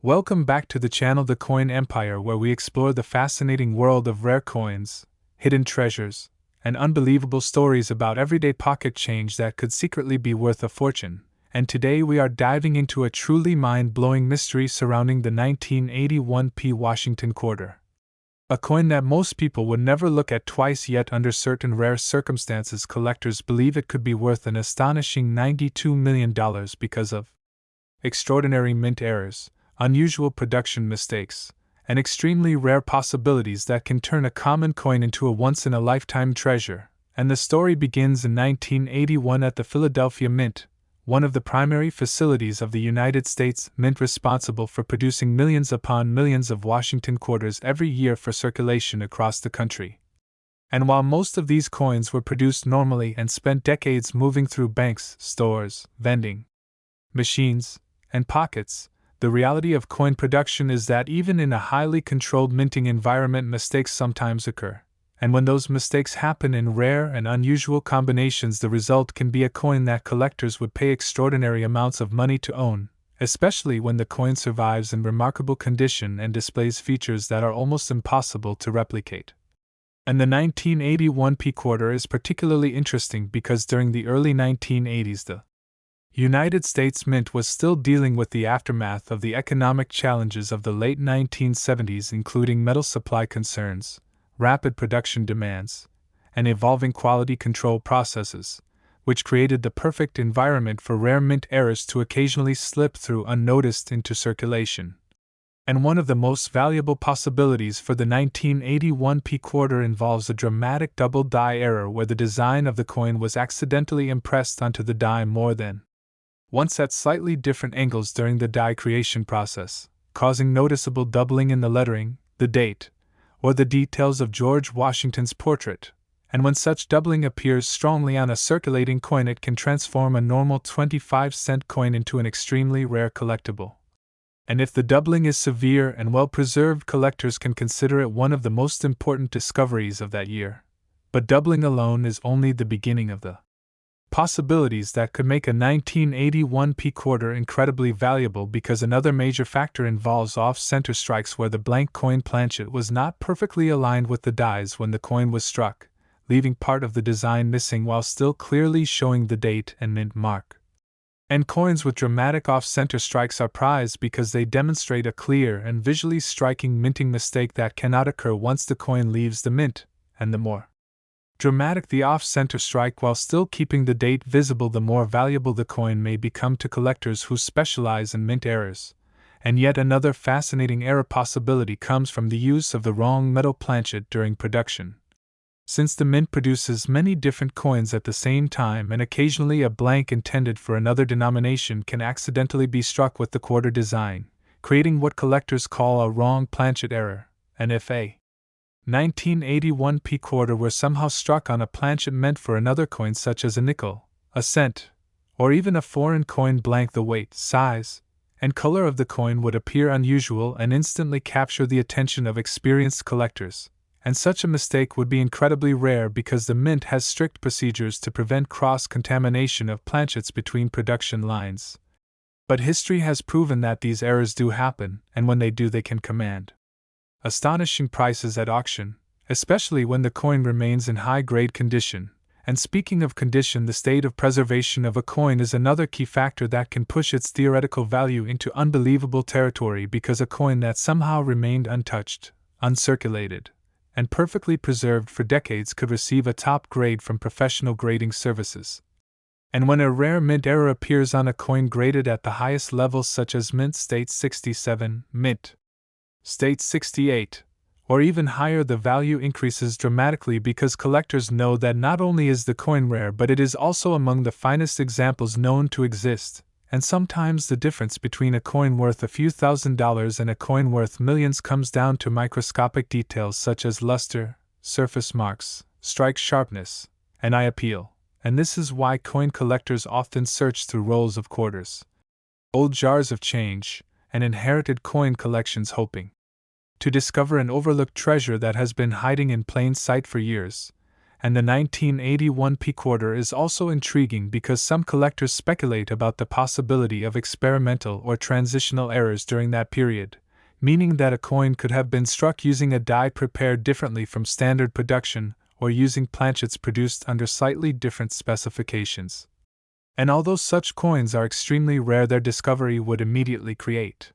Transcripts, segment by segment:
Welcome back to the channel The Coin Empire, where we explore the fascinating world of rare coins, hidden treasures, and unbelievable stories about everyday pocket change that could secretly be worth a fortune. And today we are diving into a truly mind-blowing mystery surrounding the 1981p Washington quarter. A coin that most people would never look at twice, yet under certain rare circumstances collectors believe it could be worth an astonishing $92 million because of extraordinary mint errors, unusual production mistakes, and extremely rare possibilities that can turn a common coin into a once-in-a-lifetime treasure. And the story begins in 1981 at the Philadelphia Mint, one of the primary facilities of the United States Mint, responsible for producing millions upon millions of Washington quarters every year for circulation across the country. And while most of these coins were produced normally and spent decades moving through banks, stores, vending machines, and pockets, the reality of coin production is that even in a highly controlled minting environment, mistakes sometimes occur. And when those mistakes happen in rare and unusual combinations, the result can be a coin that collectors would pay extraordinary amounts of money to own, especially when the coin survives in remarkable condition and displays features that are almost impossible to replicate. And the 1981p quarter is particularly interesting because during the early 1980s, the United States Mint was still dealing with the aftermath of the economic challenges of the late 1970s, including metal supply concerns, rapid production demands, and evolving quality control processes, which created the perfect environment for rare mint errors to occasionally slip through unnoticed into circulation. And one of the most valuable possibilities for the 1981p quarter involves a dramatic double die error where the design of the coin was accidentally impressed onto the die more than once at slightly different angles during the die creation process, causing noticeable doubling in the lettering, the date, or the details of George Washington's portrait. And when such doubling appears strongly on a circulating coin, it can transform a normal 25-cent coin into an extremely rare collectible. And if the doubling is severe and well preserved, collectors can consider it one of the most important discoveries of that year. But doubling alone is only the beginning of the possibilities that could make a 1981p quarter incredibly valuable, because another major factor involves off-center strikes where the blank coin planchet was not perfectly aligned with the dies when the coin was struck, leaving part of the design missing while still clearly showing the date and mint mark. And coins with dramatic off-center strikes are prized because they demonstrate a clear and visually striking minting mistake that cannot occur once the coin leaves the mint, and the more dramatic the off-center strike while still keeping the date visible, the more valuable the coin may become to collectors who specialize in mint errors. And yet another fascinating error possibility comes from the use of the wrong metal planchet during production. Since the mint produces many different coins at the same time, and occasionally a blank intended for another denomination can accidentally be struck with the quarter design, creating what collectors call a wrong planchet error. And if a 1981p quarter were somehow struck on a planchet meant for another coin, such as a nickel, a cent, or even a foreign coin, blank, the weight, size, and color of the coin would appear unusual and instantly capture the attention of experienced collectors. And such a mistake would be incredibly rare because the mint has strict procedures to prevent cross-contamination of planchets between production lines. But history has proven that these errors do happen, and when they do, they can command astonishing prices at auction, especially when the coin remains in high-grade condition. And speaking of condition, the state of preservation of a coin is another key factor that can push its theoretical value into unbelievable territory, because a coin that somehow remained untouched, uncirculated, and perfectly preserved for decades could receive a top grade from professional grading services. And when a rare mint error appears on a coin graded at the highest levels, such as Mint State 67, Mint State 68, or even higher, the value increases dramatically, because collectors know that not only is the coin rare, but it is also among the finest examples known to exist. And sometimes the difference between a coin worth a few $1,000s and a coin worth millions comes down to microscopic details such as luster, surface marks, strike sharpness, and eye appeal. And this is why coin collectors often search through rolls of quarters, old jars of change, and inherited coin collections, hoping to discover an overlooked treasure that has been hiding in plain sight for years. And the 1981 P-quarter is also intriguing because some collectors speculate about the possibility of experimental or transitional errors during that period, meaning that a coin could have been struck using a die prepared differently from standard production or using planchets produced under slightly different specifications. And although such coins are extremely rare, their discovery would immediately create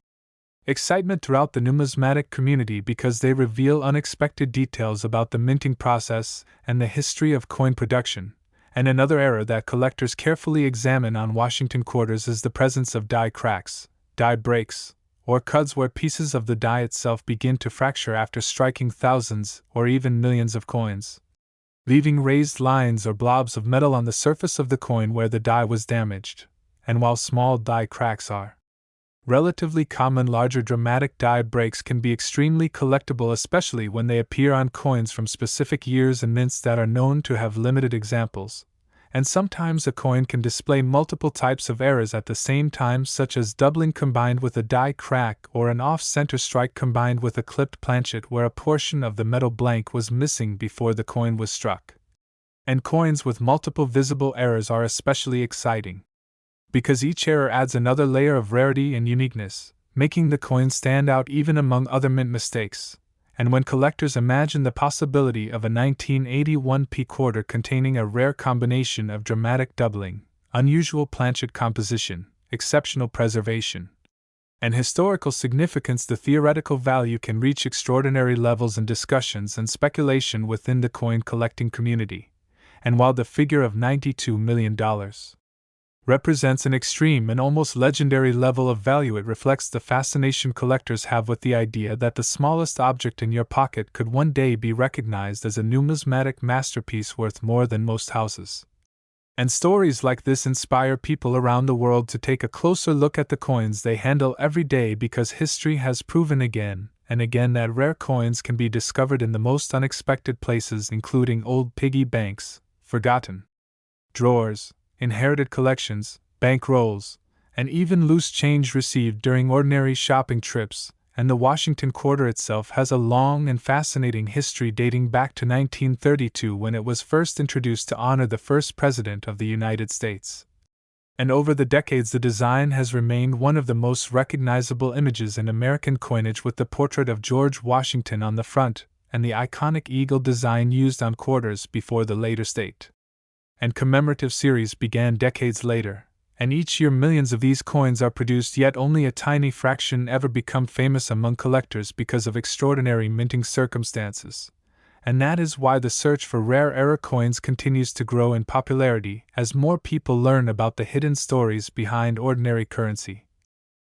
excitement throughout the numismatic community because they reveal unexpected details about the minting process and the history of coin production. And another error that collectors carefully examine on Washington quarters is the presence of die cracks, die breaks, or cuts where pieces of the die itself begin to fracture after striking thousands or even millions of coins, leaving raised lines or blobs of metal on the surface of the coin where the die was damaged. And while small die cracks are relatively common, larger dramatic die breaks can be extremely collectible, especially when they appear on coins from specific years and mints that are known to have limited examples. And sometimes a coin can display multiple types of errors at the same time, such as doubling combined with a die crack or an off-center strike combined with a clipped planchet where a portion of the metal blank was missing before the coin was struck. And coins with multiple visible errors are especially exciting, because each error adds another layer of rarity and uniqueness, making the coin stand out even among other mint mistakes. And when collectors imagine the possibility of a 1981 P-quarter containing a rare combination of dramatic doubling, unusual planchet composition, exceptional preservation, and historical significance, the theoretical value can reach extraordinary levels in discussions and speculation within the coin collecting community. And while the figure of $92 million represents an extreme and almost legendary level of value, it reflects the fascination collectors have with the idea that the smallest object in your pocket could one day be recognized as a numismatic masterpiece worth more than most houses. And stories like this inspire people around the world to take a closer look at the coins they handle every day, because history has proven again and again that rare coins can be discovered in the most unexpected places, including old piggy banks, forgotten drawers, inherited collections, bank rolls, and even loose change received during ordinary shopping trips. And the Washington quarter itself has a long and fascinating history dating back to 1932, when it was first introduced to honor the first president of the United States. And over the decades, the design has remained one of the most recognizable images in American coinage, with the portrait of George Washington on the front and the iconic eagle design used on quarters before the later state and commemorative series began decades later, and each year millions of these coins are produced, yet only a tiny fraction ever become famous among collectors because of extraordinary minting circumstances. And that is why the search for rare era coins continues to grow in popularity as more people learn about the hidden stories behind ordinary currency.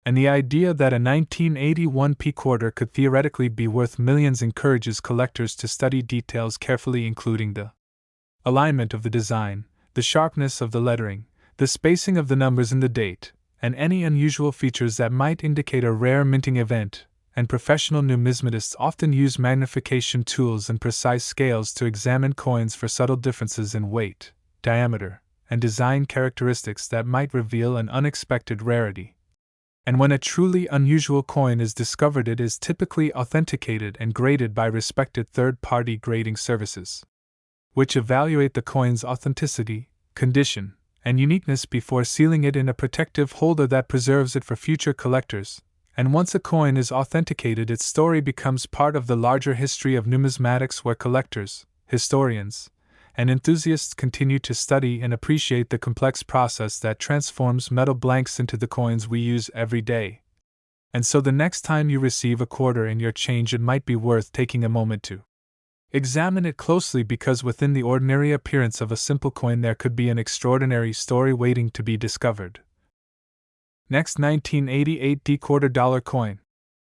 And the idea that a 1981 P-quarter could theoretically be worth millions encourages collectors to study details carefully, including the alignment of the design, the sharpness of the lettering, the spacing of the numbers and the date, and any unusual features that might indicate a rare minting event. And professional numismatists often use magnification tools and precise scales to examine coins for subtle differences in weight, diameter, and design characteristics that might reveal an unexpected rarity. And when a truly unusual coin is discovered, it is typically authenticated and graded by respected third-party grading services, which evaluate the coin's authenticity, condition, and uniqueness before sealing it in a protective holder that preserves it for future collectors. And once a coin is authenticated, its story becomes part of the larger history of numismatics, where collectors, historians, and enthusiasts continue to study and appreciate the complex process that transforms metal blanks into the coins we use every day. And so the next time you receive a quarter in your change, it might be worth taking a moment to examine it closely, because within the ordinary appearance of a simple coin there could be an extraordinary story waiting to be discovered. Next, 1988 D quarter dollar coin.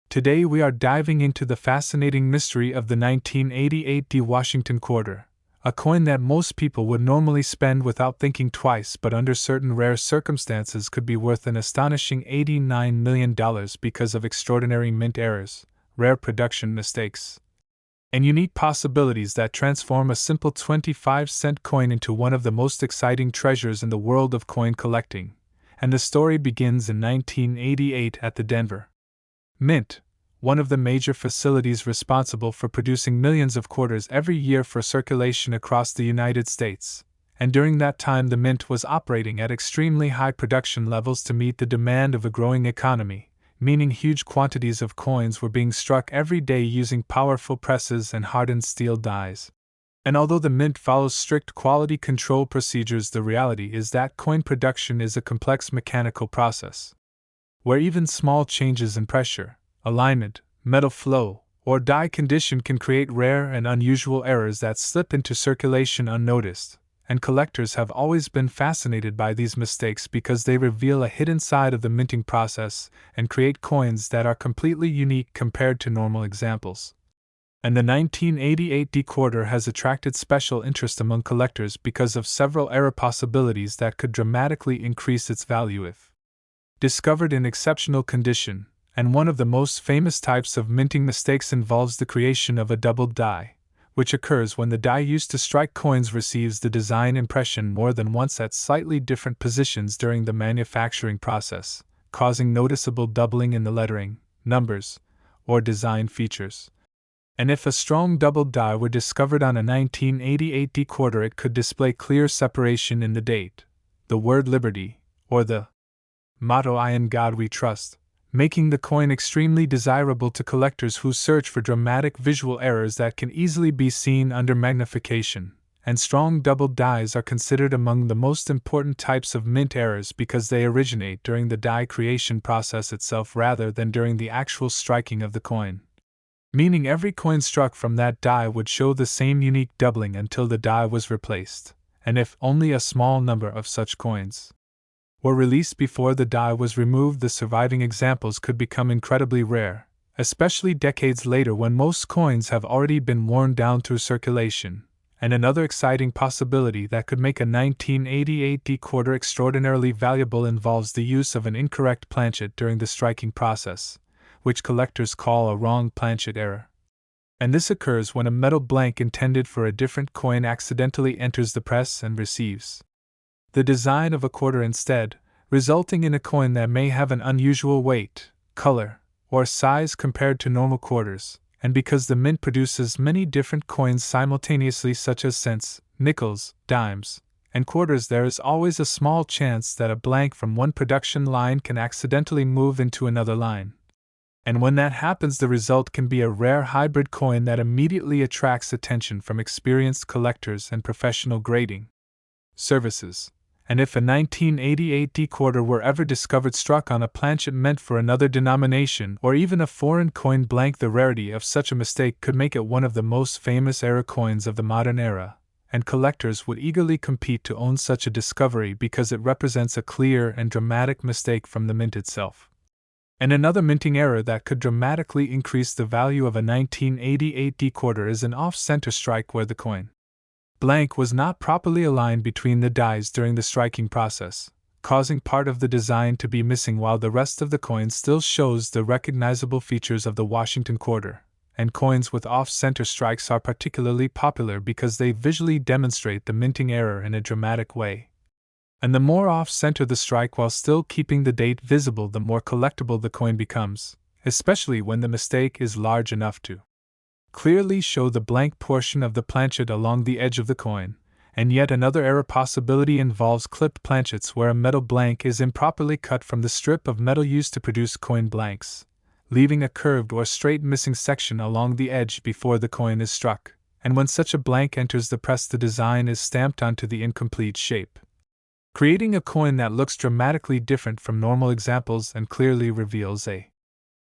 Today we are diving into the fascinating mystery of the 1988 D Washington quarter, a coin that most people would normally spend without thinking twice, but under certain rare circumstances could be worth an astonishing $89 million because of extraordinary mint errors, rare production mistakes, and unique possibilities that transform a simple 25-cent coin into one of the most exciting treasures in the world of coin collecting. And the story begins in 1988 at the Denver Mint, one of the major facilities responsible for producing millions of quarters every year for circulation across the United States, and during that time the mint was operating at extremely high production levels to meet the demand of a growing economy, meaning huge quantities of coins were being struck every day using powerful presses and hardened steel dies. And although the mint follows strict quality control procedures, the reality is that coin production is a complex mechanical process, where even small changes in pressure, alignment, metal flow, or die condition can create rare and unusual errors that slip into circulation unnoticed, and collectors have always been fascinated by these mistakes because they reveal a hidden side of the minting process and create coins that are completely unique compared to normal examples. And the 1988 D quarter has attracted special interest among collectors because of several error possibilities that could dramatically increase its value if discovered in exceptional condition, and one of the most famous types of minting mistakes involves the creation of a doubled die, which occurs when the die used to strike coins receives the design impression more than once at slightly different positions during the manufacturing process, causing noticeable doubling in the lettering, numbers, or design features. And if a strong doubled die were discovered on a 1988 D quarter, it could display clear separation in the date, the word liberty, or the motto "I in God we trust," making the coin extremely desirable to collectors who search for dramatic visual errors that can easily be seen under magnification. And strong doubled dies are considered among the most important types of mint errors because they originate during the die creation process itself rather than during the actual striking of the coin. Meaning every coin struck from that die would show the same unique doubling until the die was replaced, and if only a small number of such coins were released before the die was removed, the surviving examples could become incredibly rare, especially decades later when most coins have already been worn down through circulation. And another exciting possibility that could make a 1988 D quarter extraordinarily valuable involves the use of an incorrect planchet during the striking process, which collectors call a wrong planchet error. And this occurs when a metal blank intended for a different coin accidentally enters the press and receives the design of a quarter instead, resulting in a coin that may have an unusual weight, color, or size compared to normal quarters. And because the mint produces many different coins simultaneously, such as cents, nickels, dimes, and quarters, there is always a small chance that a blank from one production line can accidentally move into another line. And when that happens, the result can be a rare hybrid coin that immediately attracts attention from experienced collectors and professional grading services. And if a 1988 D quarter were ever discovered struck on a planchet meant for another denomination or even a foreign coin blank, the rarity of such a mistake could make it one of the most famous error coins of the modern era, and collectors would eagerly compete to own such a discovery because it represents a clear and dramatic mistake from the mint itself. And another minting error that could dramatically increase the value of a 1988 D quarter is an off-center strike where the coin blank was not properly aligned between the dies during the striking process, causing part of the design to be missing while the rest of the coin still shows the recognizable features of the Washington quarter. And coins with off-center strikes are particularly popular because they visually demonstrate the minting error in a dramatic way. And the more off-center the strike while still keeping the date visible, the more collectible the coin becomes, especially when the mistake is large enough to clearly show the blank portion of the planchet along the edge of the coin. And yet another error possibility involves clipped planchets where a metal blank is improperly cut from the strip of metal used to produce coin blanks, leaving a curved or straight missing section along the edge before the coin is struck. And when such a blank enters the press, the design is stamped onto the incomplete shape, creating a coin that looks dramatically different from normal examples and clearly reveals a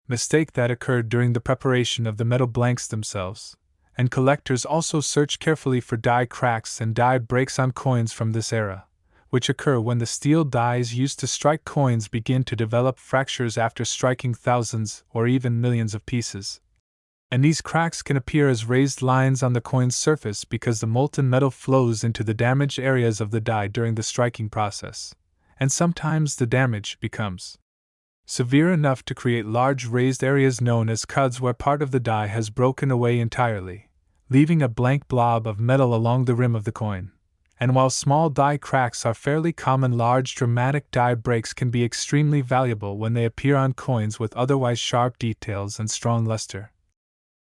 mistake that occurred during the preparation of the metal blanks themselves. And collectors also search carefully for die cracks and die breaks on coins from this era, which occur when the steel dies used to strike coins begin to develop fractures after striking thousands or even millions of pieces. And these cracks can appear as raised lines on the coin's surface because the molten metal flows into the damaged areas of the die during the striking process, and sometimes the damage becomes severe enough to create large raised areas known as cuds where part of the die has broken away entirely, leaving a blank blob of metal along the rim of the coin. And while small die cracks are fairly common, large dramatic die breaks can be extremely valuable when they appear on coins with otherwise sharp details and strong luster.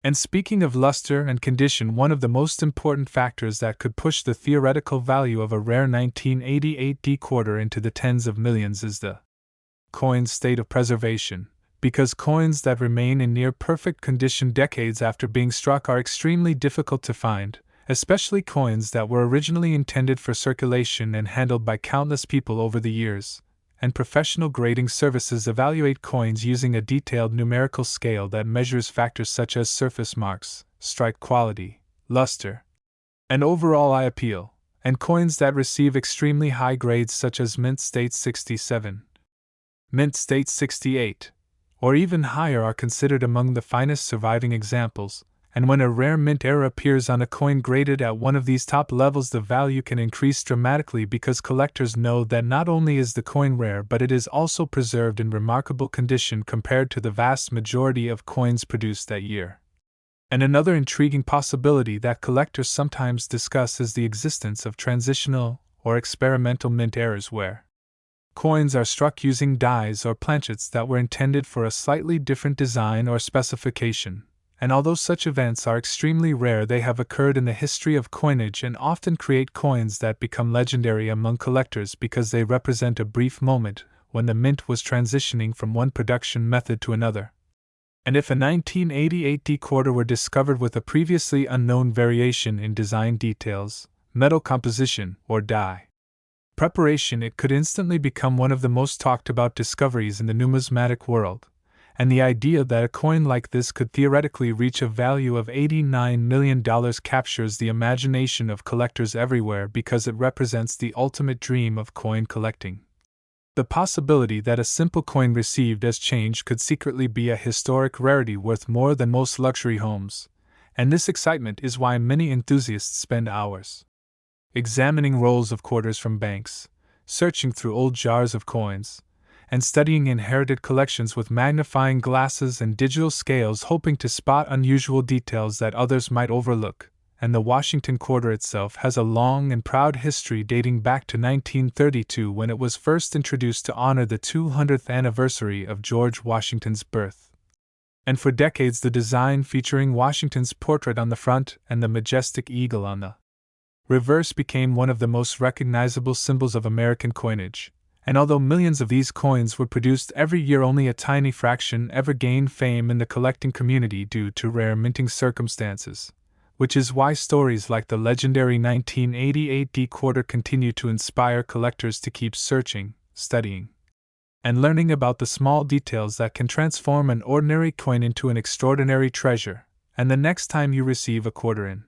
And speaking of luster and condition, one of the most important factors that could push the theoretical value of a rare 1988 D quarter into the tens of millions is the coin's state of preservation, because coins that remain in near perfect condition decades after being struck are extremely difficult to find, especially coins that were originally intended for circulation and handled by countless people over the years. And professional grading services evaluate coins using a detailed numerical scale that measures factors such as surface marks, strike quality, luster, and overall eye appeal, and coins that receive extremely high grades such as Mint State 67, Mint State 68, or even higher are considered among the finest surviving examples. And when a rare mint error appears on a coin graded at one of these top levels, the value can increase dramatically because collectors know that not only is the coin rare, but it is also preserved in remarkable condition compared to the vast majority of coins produced that year. And another intriguing possibility that collectors sometimes discuss is the existence of transitional or experimental mint errors, where coins are struck using dies or planchets that were intended for a slightly different design or specification. And although such events are extremely rare, they have occurred in the history of coinage and often create coins that become legendary among collectors because they represent a brief moment when the mint was transitioning from one production method to another. And if a 1988 D quarter were discovered with a previously unknown variation in design details, metal composition, or die preparation, it could instantly become one of the most talked about discoveries in the numismatic world. And the idea that a coin like this could theoretically reach a value of $89 million captures the imagination of collectors everywhere because it represents the ultimate dream of coin collecting. The possibility that a simple coin received as change could secretly be a historic rarity worth more than most luxury homes, and this excitement is why many enthusiasts spend hours examining rolls of quarters from banks, searching through old jars of coins, and studying inherited collections with magnifying glasses and digital scales, hoping to spot unusual details that others might overlook. And the Washington quarter itself has a long and proud history dating back to 1932, when it was first introduced to honor the 200th anniversary of George Washington's birth. And for decades, the design featuring Washington's portrait on the front and the majestic eagle on the reverse became one of the most recognizable symbols of American coinage. And although millions of these coins were produced every year, only a tiny fraction ever gained fame in the collecting community due to rare minting circumstances, which is why stories like the legendary 1988 D quarter continue to inspire collectors to keep searching, studying, and learning about the small details that can transform an ordinary coin into an extraordinary treasure. And the next time you receive a quarter in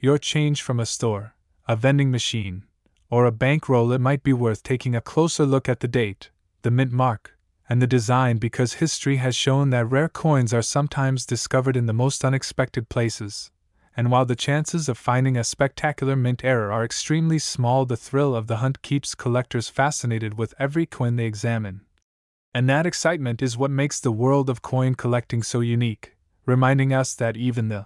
your change from a store, a vending machine, or a bankroll, it might be worth taking a closer look at the date, the mint mark, and the design, because history has shown that rare coins are sometimes discovered in the most unexpected places. And while the chances of finding a spectacular mint error are extremely small, the thrill of the hunt keeps collectors fascinated with every coin they examine. And that excitement is what makes the world of coin collecting so unique, reminding us that even the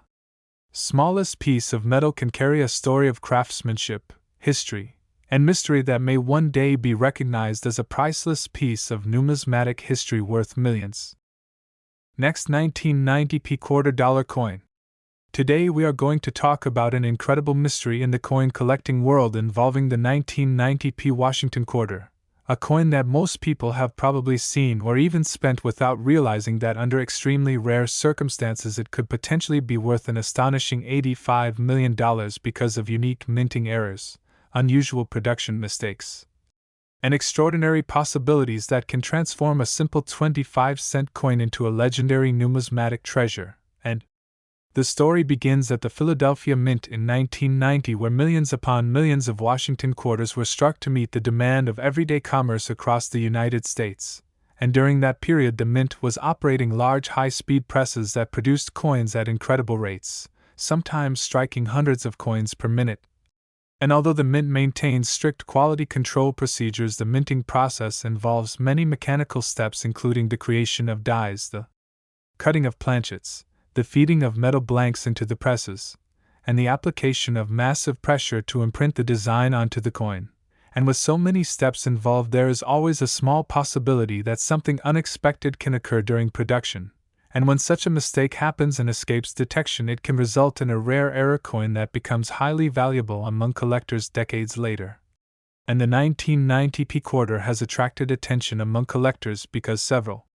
smallest piece of metal can carry a story of craftsmanship, history, and mystery that may one day be recognized as a priceless piece of numismatic history worth millions. Next, 1990p $quarter coin. Today we are going to talk about an incredible mystery in the coin collecting world involving the 1990p Washington quarter, a coin that most people have probably seen or even spent without realizing that under extremely rare circumstances it could potentially be worth an astonishing $85 million because of unique minting errors, unusual production mistakes, and extraordinary possibilities that can transform a simple 25-cent coin into a legendary numismatic treasure. And the story begins at the Philadelphia Mint in 1990, where millions upon millions of Washington quarters were struck to meet the demand of everyday commerce across the United States. And during that period, the Mint was operating large high-speed presses that produced coins at incredible rates, sometimes striking hundreds of coins per minute. And although the Mint maintains strict quality control procedures, the minting process involves many mechanical steps, including the creation of dies, the cutting of planchets, the feeding of metal blanks into the presses, and the application of massive pressure to imprint the design onto the coin. And with so many steps involved, there is always a small possibility that something unexpected can occur during production. And when such a mistake happens and escapes detection, it can result in a rare error coin that becomes highly valuable among collectors decades later. And the 1990p quarter has attracted attention among collectors because several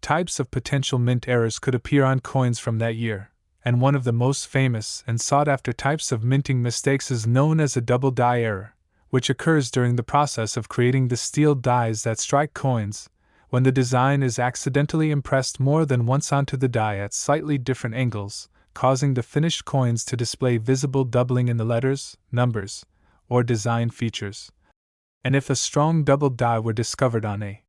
types of potential mint errors could appear on coins from that year, and one of the most famous and sought-after types of minting mistakes is known as a double die error, which occurs during the process of creating the steel dies that strike coins, when the design is accidentally impressed more than once onto the die at slightly different angles, causing the finished coins to display visible doubling in the letters, numbers, or design features. And if a strong double die were discovered on a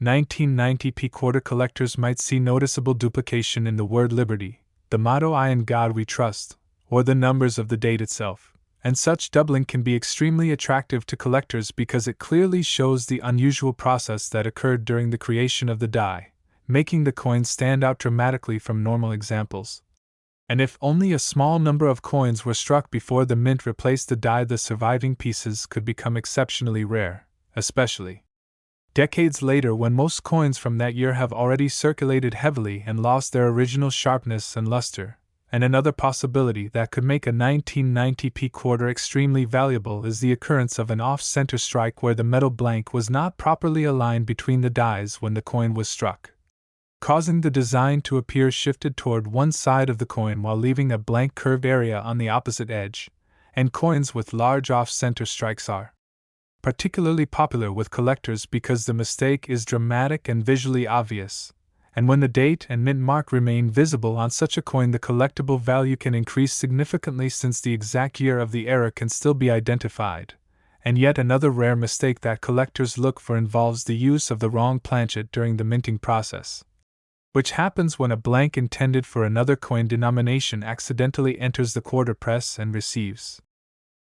1990p quarter, collectors might see noticeable duplication in the word Liberty, the motto "I in God We Trust," or the numbers of the date itself. And such doubling can be extremely attractive to collectors because it clearly shows the unusual process that occurred during the creation of the die, making the coin stand out dramatically from normal examples. And if only a small number of coins were struck before the mint replaced the die, the surviving pieces could become exceptionally rare, especially decades later when most coins from that year have already circulated heavily and lost their original sharpness and luster. And another possibility that could make a 1990p quarter extremely valuable is the occurrence of an off-center strike where the metal blank was not properly aligned between the dies when the coin was struck, causing the design to appear shifted toward one side of the coin while leaving a blank curved area on the opposite edge. And coins with large off-center strikes are particularly popular with collectors because the mistake is dramatic and visually obvious. And when the date and mint mark remain visible on such a coin, the collectible value can increase significantly since the exact year of the error can still be identified. And yet another rare mistake that collectors look for involves the use of the wrong planchet during the minting process, which happens when a blank intended for another coin denomination accidentally enters the quarter press and receives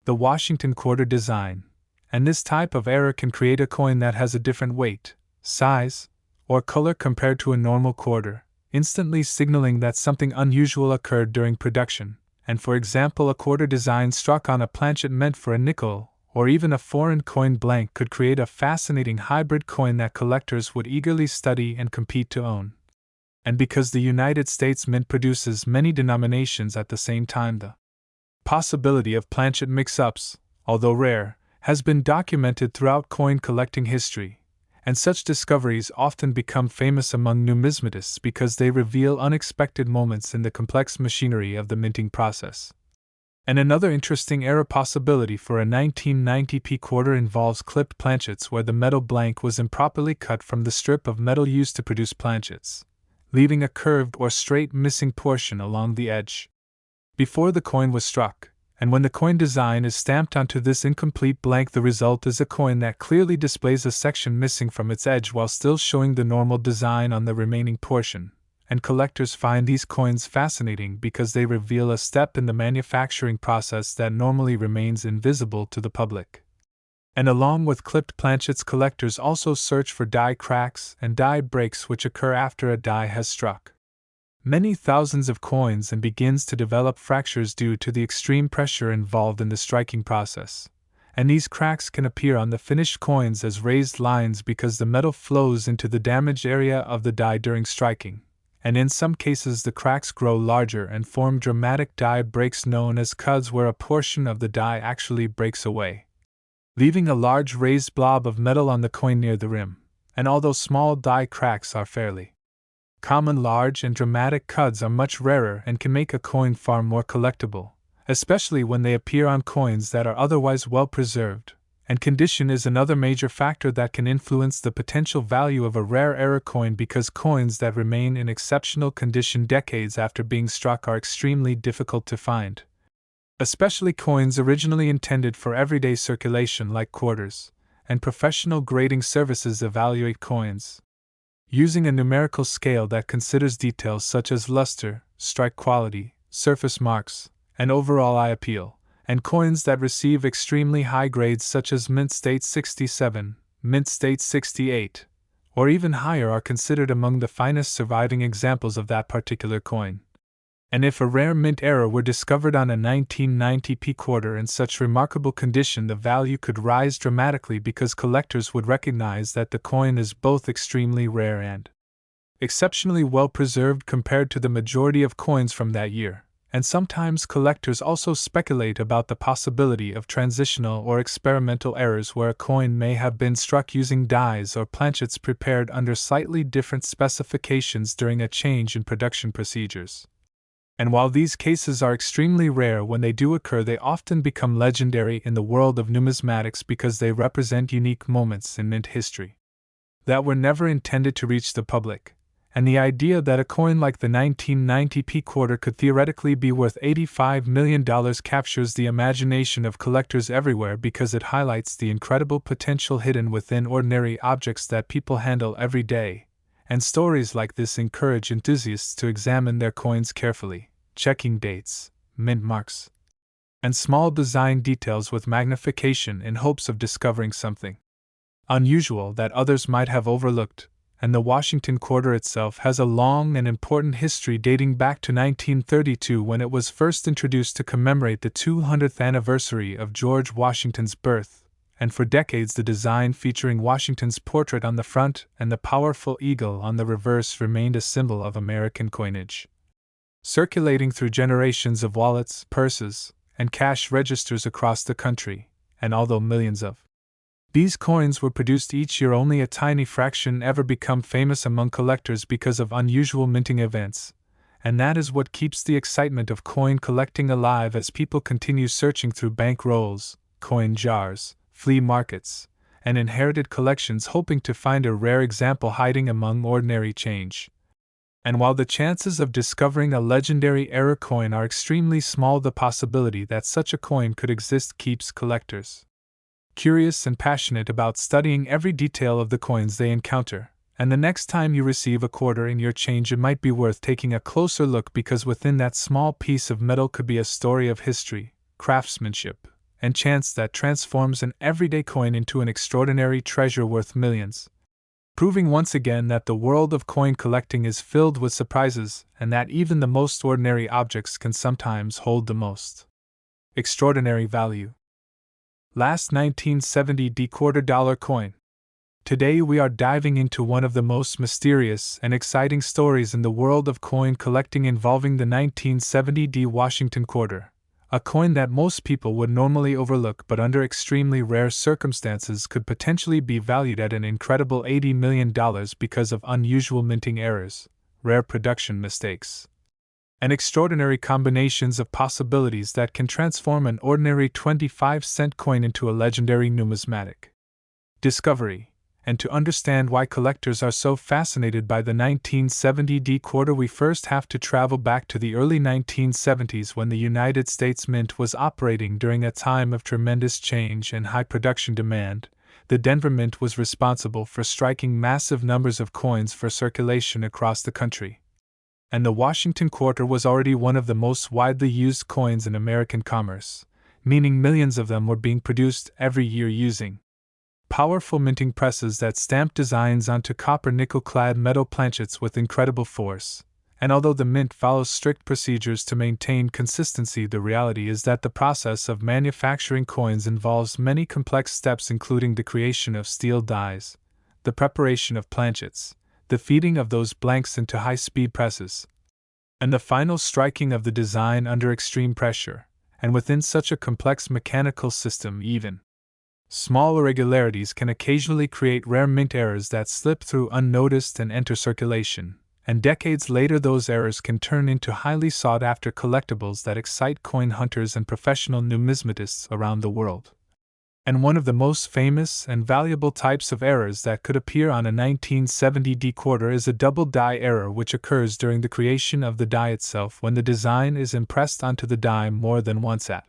the Washington quarter design. And this type of error can create a coin that has a different weight, size, or color compared to a normal quarter, instantly signaling that something unusual occurred during production. And for example, a quarter design struck on a planchet meant for a nickel, or even a foreign coin blank, could create a fascinating hybrid coin that collectors would eagerly study and compete to own. And because the United States Mint produces many denominations at the same time, the possibility of planchet mix-ups, although rare, has been documented throughout coin collecting history, and such discoveries often become famous among numismatists because they reveal unexpected moments in the complex machinery of the minting process. And another interesting error possibility for a 1990p quarter involves clipped planchets where the metal blank was improperly cut from the strip of metal used to produce planchets, leaving a curved or straight missing portion along the edge before the coin was struck. And when the coin design is stamped onto this incomplete blank, the result is a coin that clearly displays a section missing from its edge while still showing the normal design on the remaining portion. And collectors find these coins fascinating because they reveal a step in the manufacturing process that normally remains invisible to the public. And along with clipped planchets, collectors also search for die cracks and die breaks which occur after a die has struck many thousands of coins and begins to develop fractures due to the extreme pressure involved in the striking process. And these cracks can appear on the finished coins as raised lines because the metal flows into the damaged area of the die during striking. And in some cases the cracks grow larger and form dramatic die breaks known as cuds, where a portion of the die actually breaks away, leaving a large raised blob of metal on the coin near the rim. And although small die cracks are fairly common, large and dramatic cuds are much rarer and can make a coin far more collectible, especially when they appear on coins that are otherwise well preserved. And condition is another major factor that can influence the potential value of a rare error coin because coins that remain in exceptional condition decades after being struck are extremely difficult to find, especially coins originally intended for everyday circulation like quarters. And professional grading services evaluate coins using a numerical scale that considers details such as luster, strike quality, surface marks, and overall eye appeal. And coins that receive extremely high grades such as Mint State 67, Mint State 68, or even higher are considered among the finest surviving examples of that particular coin. And if a rare mint error were discovered on a 1990p quarter in such remarkable condition, the value could rise dramatically because collectors would recognize that the coin is both extremely rare and exceptionally well preserved compared to the majority of coins from that year. And sometimes collectors also speculate about the possibility of transitional or experimental errors where a coin may have been struck using dies or planchets prepared under slightly different specifications during a change in production procedures. And while these cases are extremely rare when they do occur, they often become legendary in the world of numismatics because they represent unique moments in mint history that were never intended to reach the public. And the idea that a coin like the 1990p quarter could theoretically be worth $85 million captures the imagination of collectors everywhere because it highlights the incredible potential hidden within ordinary objects that people handle every day. And stories like this encourage enthusiasts to examine their coins carefully, checking dates, mint marks, and small design details with magnification in hopes of discovering something unusual that others might have overlooked. And the Washington quarter itself has a long and important history dating back to 1932 when it was first introduced to commemorate the 200th anniversary of George Washington's birth, and for decades the design featuring Washington's portrait on the front and the powerful eagle on the reverse remained a symbol of American coinage. Circulating through generations of wallets, purses, and cash registers across the country, and although millions of these coins were produced each year, only a tiny fraction ever become famous among collectors because of unusual minting events, and that is what keeps the excitement of coin collecting alive as people continue searching through bank rolls, coin jars, flea markets, and inherited collections hoping to find a rare example hiding among ordinary change. And while the chances of discovering a legendary error coin are extremely small, the possibility that such a coin could exist keeps collectors curious and passionate about studying every detail of the coins they encounter. And the next time you receive a quarter in your change, it might be worth taking a closer look because within that small piece of metal could be a story of history, craftsmanship, and chance that transforms an everyday coin into an extraordinary treasure worth millions. Proving once again that the world of coin collecting is filled with surprises and that even the most ordinary objects can sometimes hold the most extraordinary value. Last 1970 quarter dollar coin. Today we are diving into one of the most mysterious and exciting stories in the world of coin collecting involving the 1970 Washington quarter, a coin that most people would normally overlook but under extremely rare circumstances could potentially be valued at an incredible $80 million because of unusual minting errors, rare production mistakes, and extraordinary combinations of possibilities that can transform an ordinary 25-cent coin into a legendary numismatic discovery. And to understand why collectors are so fascinated by the 1970 quarter, we first have to travel back to the early 1970s when the United States Mint was operating during a time of tremendous change and high production demand. The Denver Mint was responsible for striking massive numbers of coins for circulation across the country. And the Washington quarter was already one of the most widely used coins in American commerce, meaning millions of them were being produced every year using powerful minting presses that stamped designs onto copper nickel-clad metal planchets with incredible force. And although the mint follows strict procedures to maintain consistency, the reality is that the process of manufacturing coins involves many complex steps, including the creation of steel dies, the preparation of planchets, the feeding of those blanks into high-speed presses, and the final striking of the design under extreme pressure. And within such a complex mechanical system, even small irregularities can occasionally create rare mint errors that slip through unnoticed and enter circulation, and decades later those errors can turn into highly sought-after collectibles that excite coin hunters and professional numismatists around the world. And one of the most famous and valuable types of errors that could appear on a 1970 quarter is a double die error, which occurs during the creation of the die itself when the design is impressed onto the die more than once at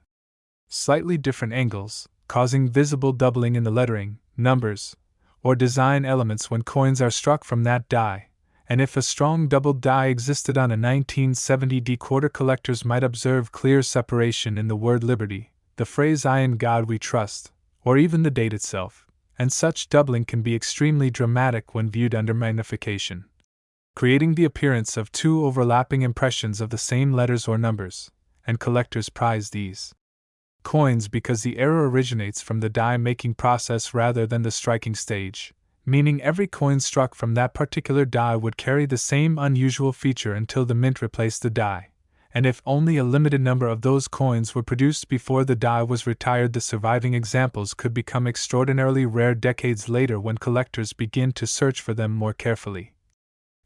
slightly different angles, causing visible doubling in the lettering, numbers, or design elements when coins are struck from that die. And if a strong double die existed on a 1970 quarter, collectors might observe clear separation in the word liberty, the phrase "I in God we trust," or even the date itself, and such doubling can be extremely dramatic when viewed under magnification. creating the appearance of two overlapping impressions of the same letters or numbers, and collectors prize these coins because the error originates from the die-making process rather than the striking stage, meaning every coin struck from that particular die would carry the same unusual feature until the mint replaced the die, and if only a limited number of those coins were produced before the die was retired, the surviving examples could become extraordinarily rare decades later when collectors begin to search for them more carefully.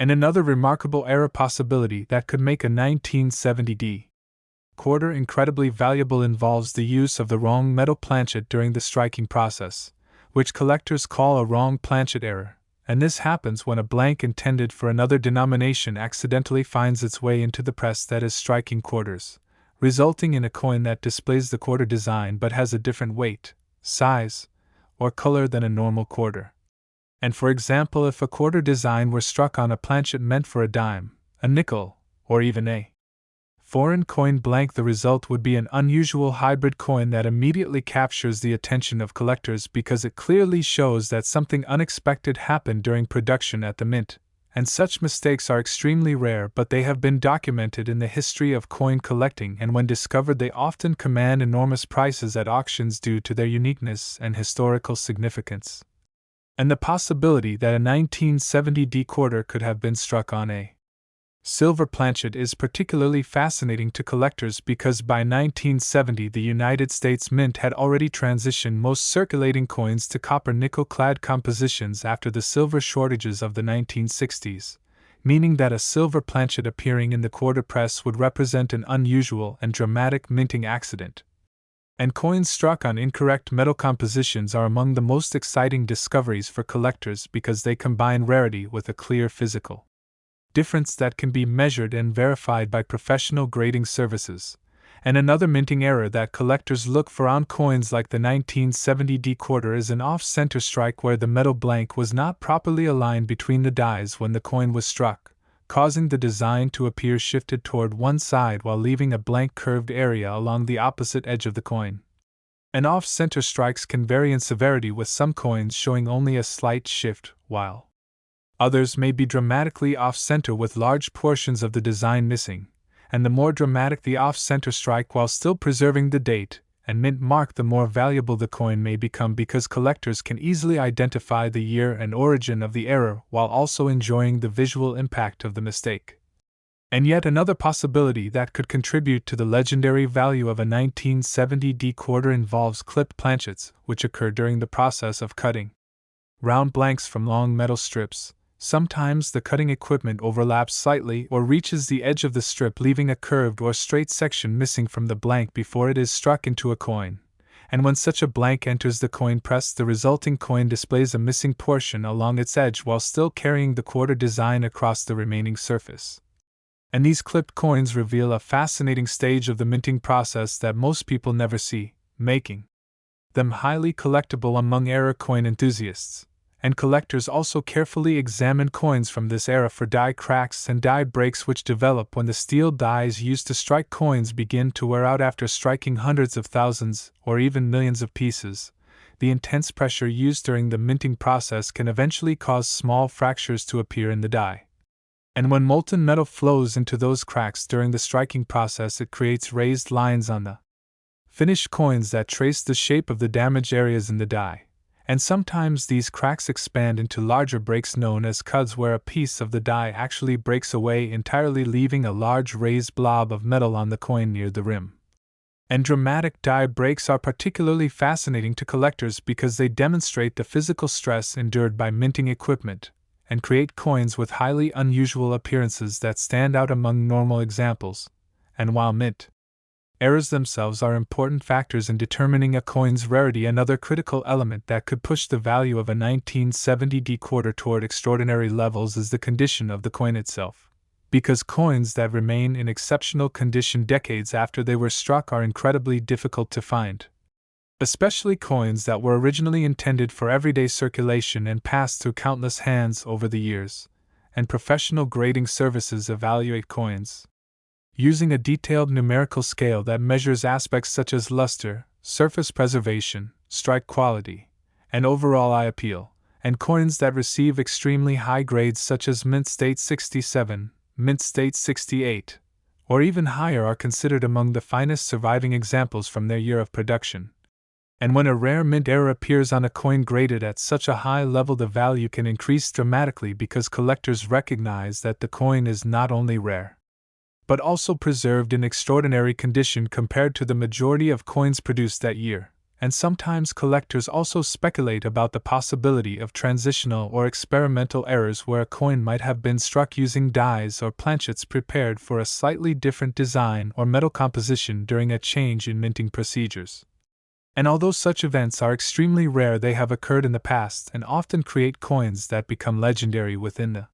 And another remarkable error possibility that could make a 1970D quarter incredibly valuable involves the use of the wrong metal planchet during the striking process, which collectors call a wrong planchet error, and this happens when a blank intended for another denomination accidentally finds its way into the press that is striking quarters, resulting in a coin that displays the quarter design but has a different weight, size, or color than a normal quarter. And for example, if a quarter design were struck on a planchet meant for a dime, a nickel, or even a foreign coin blank, the result would be an unusual hybrid coin that immediately captures the attention of collectors because it clearly shows that something unexpected happened during production at the mint, and such mistakes are extremely rare, but they have been documented in the history of coin collecting, and when discovered they often command enormous prices at auctions due to their uniqueness and historical significance. And the possibility that a 1970D quarter could have been struck on a silver planchet is particularly fascinating to collectors because by 1970 the United States Mint had already transitioned most circulating coins to copper-nickel-clad compositions after the silver shortages of the 1960s, meaning that a silver planchet appearing in the quarter press would represent an unusual and dramatic minting accident. And coins struck on incorrect metal compositions are among the most exciting discoveries for collectors because they combine rarity with a clear physical difference that can be measured and verified by professional grading services. And another minting error that collectors look for on coins like the 1970D quarter is an off-center strike where the metal blank was not properly aligned between the dies when the coin was struck, causing the design to appear shifted toward one side while leaving a blank curved area along the opposite edge of the coin. And off-center strikes can vary in severity, with some coins showing only a slight shift, while others may be dramatically off-center with large portions of the design missing, and the more dramatic the off-center strike while still preserving the date and mint mark, the more valuable the coin may become because collectors can easily identify the year and origin of the error while also enjoying the visual impact of the mistake. And yet another possibility that could contribute to the legendary value of a 1970D quarter involves clipped planchets, which occur during the process of cutting round blanks from long metal strips. Sometimes the cutting equipment overlaps slightly or reaches the edge of the strip, leaving a curved or straight section missing from the blank before it is struck into a coin. And when such a blank enters the coin press, the resulting coin displays a missing portion along its edge while still carrying the quarter design across the remaining surface. And these clipped coins reveal a fascinating stage of the minting process that most people never see, making them highly collectible among error coin enthusiasts. And collectors also carefully examine coins from this era for die cracks and die breaks which develop when the steel dies used to strike coins begin to wear out after striking hundreds of thousands or even millions of pieces. The intense pressure used during the minting process can eventually cause small fractures to appear in the die. And when molten metal flows into those cracks during the striking process, it creates raised lines on the finished coins that trace the shape of the damaged areas in the die. And sometimes these cracks expand into larger breaks known as cuts, where a piece of the die actually breaks away entirely, leaving a large raised blob of metal on the coin near the rim. And dramatic die breaks are particularly fascinating to collectors because they demonstrate the physical stress endured by minting equipment, and create coins with highly unusual appearances that stand out among normal examples. And while mint errors themselves are important factors in determining a coin's rarity, another critical element that could push the value of a 1970D quarter toward extraordinary levels is the condition of the coin itself. Because coins that remain in exceptional condition decades after they were struck are incredibly difficult to find. Especially coins that were originally intended for everyday circulation and passed through countless hands over the years. And professional grading services evaluate coins using a detailed numerical scale that measures aspects such as luster, surface preservation, strike quality, and overall eye appeal, and coins that receive extremely high grades such as mint state 67, mint state 68, or even higher are considered among the finest surviving examples from their year of production. And when a rare mint error appears on a coin graded at such a high level, the value can increase dramatically because collectors recognize that the coin is not only rare, but also preserved in extraordinary condition compared to the majority of coins produced that year. And sometimes collectors also speculate about the possibility of transitional or experimental errors where a coin might have been struck using dies or planchets prepared for a slightly different design or metal composition during a change in minting procedures. And although such events are extremely rare, they have occurred in the past and often create coins that become legendary within the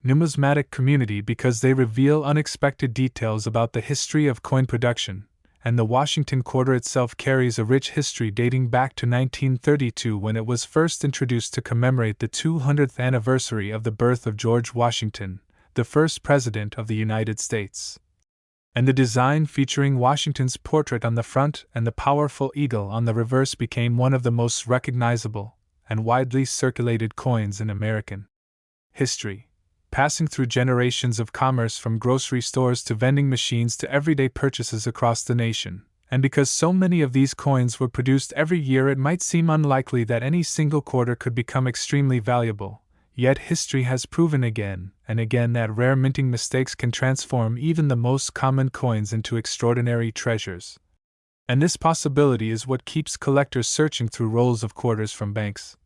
numismatic community because they reveal unexpected details about the history of coin production. And the Washington quarter itself carries a rich history dating back to 1932 when it was first introduced to commemorate the 200th anniversary of the birth of George Washington, the first President of the United States. And the design featuring Washington's portrait on the front and the powerful eagle on the reverse became one of the most recognizable and widely circulated coins in American history, passing through generations of commerce from grocery stores to vending machines to everyday purchases across the nation. And because so many of these coins were produced every year, it might seem unlikely that any single quarter could become extremely valuable. Yet history has proven again and again that rare minting mistakes can transform even the most common coins into extraordinary treasures. And this possibility is what keeps collectors searching through rolls of quarters from banks,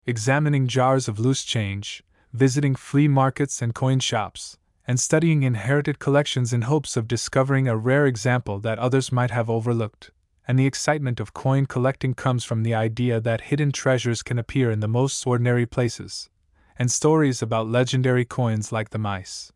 examining jars of loose change, visiting flea markets and coin shops, and studying inherited collections in hopes of discovering a rare example that others might have overlooked. And the excitement of coin collecting comes from the idea that hidden treasures can appear in the most ordinary places, and stories about legendary coins like the mice